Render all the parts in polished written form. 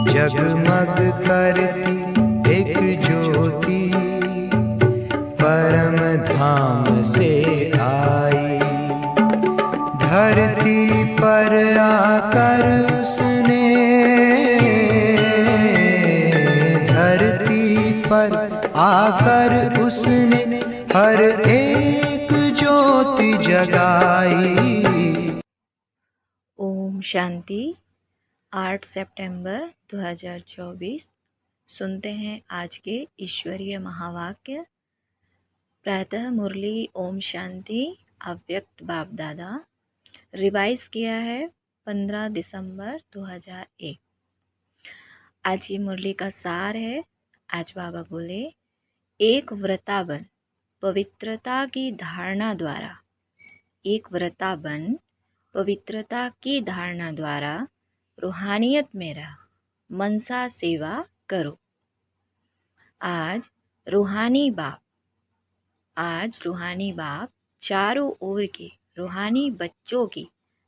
जगमग करती एक ज्योति परम धाम से आई, धरती पर आकर उसने, धरती पर आकर उसने हर एक ज्योति जगाई। ओम शांति। 8 सितंबर 2024 सुनते हैं आज के ईश्वरीय महावाक्य। प्रातः मुरली ओम शांति अव्यक्त बाप दादा, रिवाइज किया है 15 दिसंबर 2001। आज की मुरली का सार है। आज बाबा बोले, एक व्रता बन पवित्रता की धारणा द्वारा, एक व्रता बन पवित्रता की धारणा द्वारा रूहानियत में रह, मनसा सेवा करो। आज रूहानी बाप चारों ओर के रूहानी बच्चों की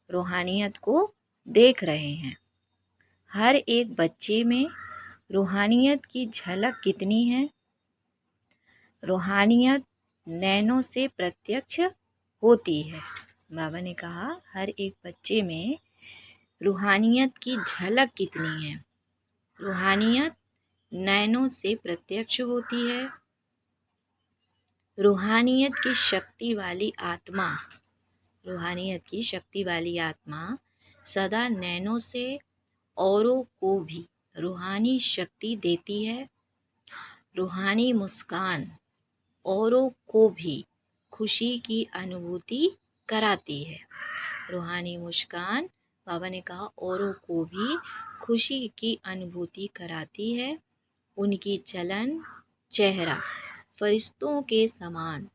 रूहानियत को देख रहे हैं। हर एक बच्चे में रूहानियत की झलक कितनी है। रूहानियत नैनों से प्रत्यक्ष होती है। बाबा ने कहा हर एक बच्चे में रूहानियत की झलक कितनी है। रूहानियत नैनों से प्रत्यक्ष होती है। रूहानियत की शक्ति वाली आत्मा, रूहानियत की शक्ति वाली आत्मा सदा नैनों से औरों को भी रूहानी शक्ति देती है। रूहानी मुस्कान औरों को भी खुशी की अनुभूति कराती है। रूहानी मुस्कान, बाबा ने कहा, औरों को भी खुशी की अनुभूति कराती है। उनकी चलन चेहरा फरिश्तों के समान,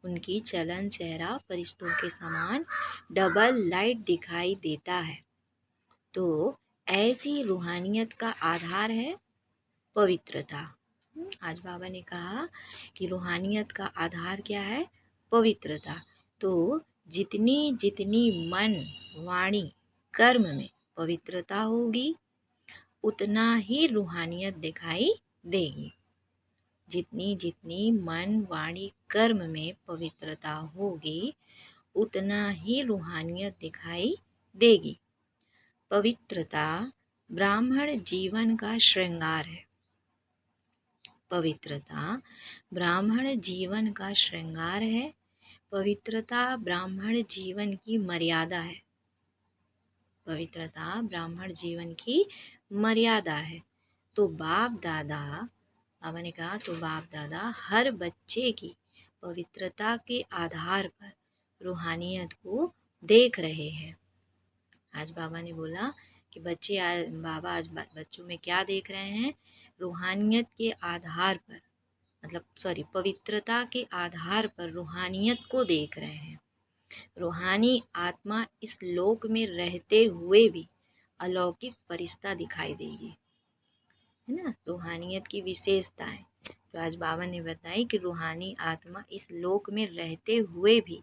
उनकी चलन चेहरा फरिश्तों के समान डबल लाइट दिखाई देता है। तो ऐसी रूहानियत का आधार है पवित्रता। आज बाबा ने कहा कि रूहानियत का आधार क्या है? पवित्रता। तो जितनी जितनी मन वाणी कर्म में पवित्रता होगी, उतना ही रूहानियत दिखाई देगी। जितनी जितनी मन वाणी कर्म में पवित्रता होगी, उतना ही रूहानियत दिखाई देगी। पवित्रता ब्राह्मण जीवन का श्रृंगार है। पवित्रता ब्राह्मण जीवन का श्रृंगार है। पवित्रता ब्राह्मण जीवन की मर्यादा है। पवित्रता ब्राह्मण जीवन की मर्यादा है। तो बाप ने कहा, तो बाप दादा हर बच्चे की पवित्रता के आधार पर रूहानियत को देख रहे हैं। आज बाबा ने बोला कि बाबा आज बच्चों में क्या देख रहे हैं? रूहानियत के आधार पर, पवित्रता के आधार पर रूहानियत को देख रहे हैं। रूहानी आत्मा इस लोक में रहते हुए भी अलौकिक फरिश्ता दिखाई देगी, है ना। रूहानियत की विशेषताएं जो आज बाबा ने बताई कि रूहानी आत्मा इस लोक में रहते हुए भी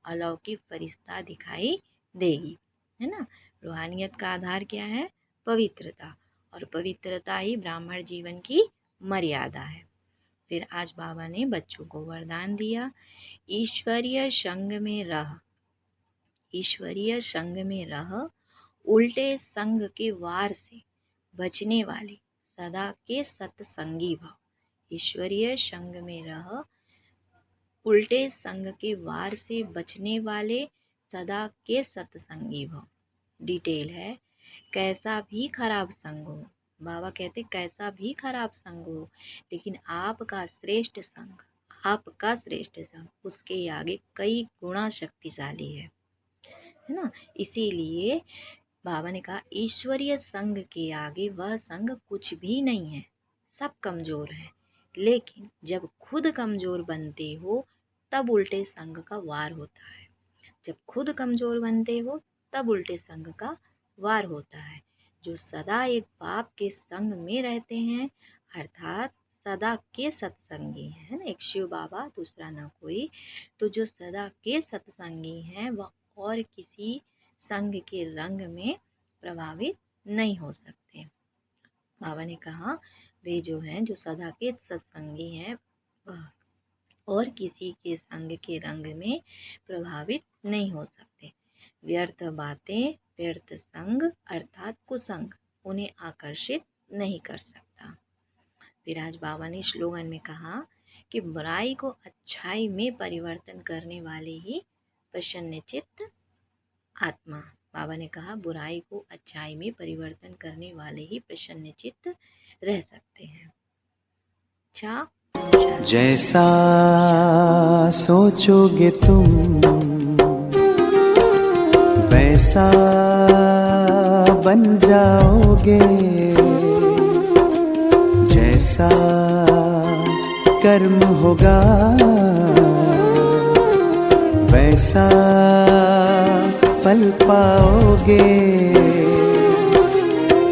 अलौकिक फरिश्ता दिखाई देगी, है ना। रूहानियत का आधार क्या है? पवित्रता, और पवित्रता ही ब्राह्मण जीवन की मर्यादा है। फिर आज बाबा ने बच्चों को वरदान दिया, ईश्वरीय संग में रह, ईश्वरीय संग में रह, उल्टे संग के वार से बचने वाले सदा के सत्संगी भव। ईश्वरीय संग में रह, उल्टे संग के वार से बचने वाले सदा के सत्संगी भव। डिटेल है, कैसा भी खराब संग हो, बाबा कहते कैसा भी खराब संग हो, लेकिन आपका श्रेष्ठ संग उसके आगे कई गुणा शक्तिशाली है ना। इसीलिए बाबा ने कहा ईश्वरीय संग के आगे वह संग कुछ भी नहीं है, सब कमजोर है। लेकिन जब खुद कमजोर बनते हो तब उल्टे संग का वार होता है। जब खुद कमजोर बनते हो तब उल्टे संग का वार होता है। जो सदा एक बाप के संग में रहते हैं, अर्थात सदा के सत्संगी है ना, एक शिव बाबा दूसरा ना कोई। तो जो सदा के सत्संगी हैं वह और किसी संग के रंग में प्रभावित नहीं हो सकते। बाबा ने कहा वे जो हैं जो सदा के सत्संगी हैं और किसी के संग के रंग में प्रभावित नहीं हो सकते। व्यर्थ बातें, व्यर्थ संग अर्थात कुसंग उन्हें आकर्षित नहीं कर सकता। फिर आज बाबा ने स्लोगन में कहा कि बुराई को अच्छाई में परिवर्तन करने वाले ही प्रसन्नचित्त आत्मा। बाबा ने कहा बुराई को अच्छाई में परिवर्तन करने वाले ही प्रसन्नचित्त रह सकते हैं। अच्छा, जैसा सोचोगे तुम वैसा बन जाओगे, जैसा कर्म होगा वैसा फल पाओगे।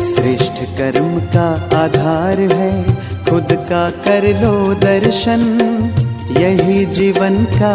श्रेष्ठ कर्म का आधार है खुद का कर लो दर्शन, यही जीवन का